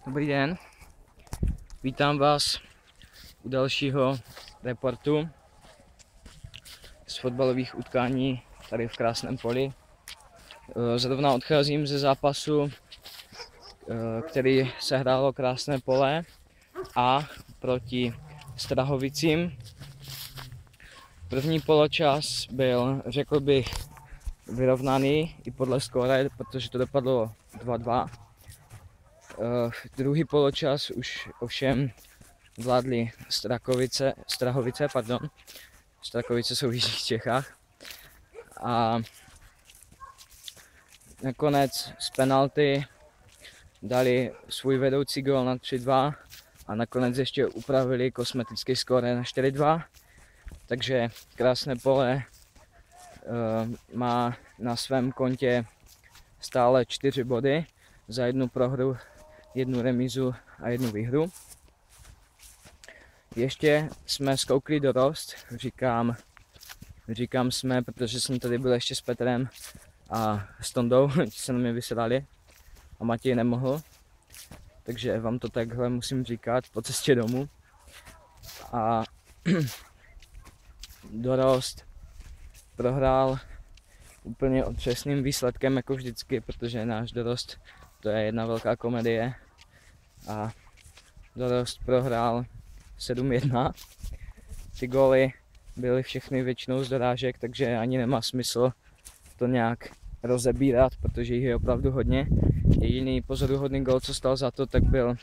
Dobrý den, vítám vás u dalšího reportu z fotbalových utkání tady v Krásném Poli. Zrovna odcházím ze zápasu, který se hrálo Krásné Pole a proti Strahovicím. První poločas byl, řekl bych, vyrovnaný i podle skóre, protože to dopadlo 2-2. Druhý poločas už ovšem vládli Strahovice. Strakovice jsou v jižních Čechách. A nakonec z penalty dali svůj vedoucí gól na 3-2 a nakonec ještě upravili kosmetický skóre na 4-2. Takže Krásné Pole má na svém kontě stále 4 body za 1 prohru, 1 remízu a 1 výhru. Ještě jsme skoukli dorost, říkám jsme, protože jsem tady byl ještě s Petrem a s Tondou, ti se na mě vysedali a Matěj nemohl, takže vám to takhle musím říkat po cestě domů. A dorost prohrál úplně otřesným výsledkem jako vždycky, protože náš dorost to je jedna velká komedie a dorost prohrál 7-1. Ty góly byly všechny většinou z dorážek, takže ani nemá smysl to nějak rozebírat, protože jich je opravdu hodně. Jediný pozoruhodný gól, co stal za to, tak byl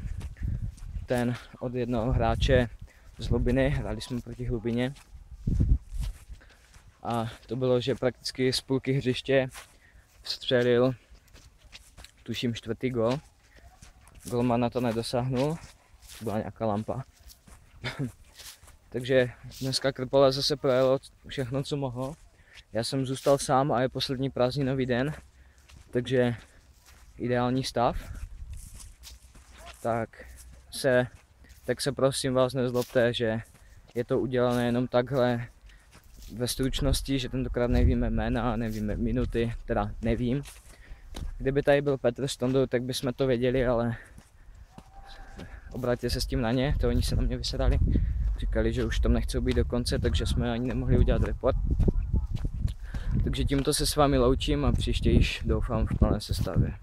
ten od jednoho hráče z Hlubiny, hráli jsme proti Hlubině. A to bylo, že prakticky z půlky hřiště vstřelil, tuším, 4. gól. Golman na to nedosáhnul, to byla nějaká lampa. Takže dneska Krpole zase projelo všechno, co mohlo. Já jsem zůstal sám a je poslední prázdninový den, takže ideální stav. Tak se prosím vás nezlobte, že je to udělané jenom takhle ve stručnosti, že tentokrát nevíme jména, nevíme minuty, teda nevím. Kdyby tady byl Petr s Tondou, tak bychom to věděli, ale obraťte se s tím na ně, to oni se na mě vysedali. Říkali, že už tam nechcou být do konce, takže jsme ani nemohli udělat report. Takže tímto se s vámi loučím a příště již doufám v plné sestavě.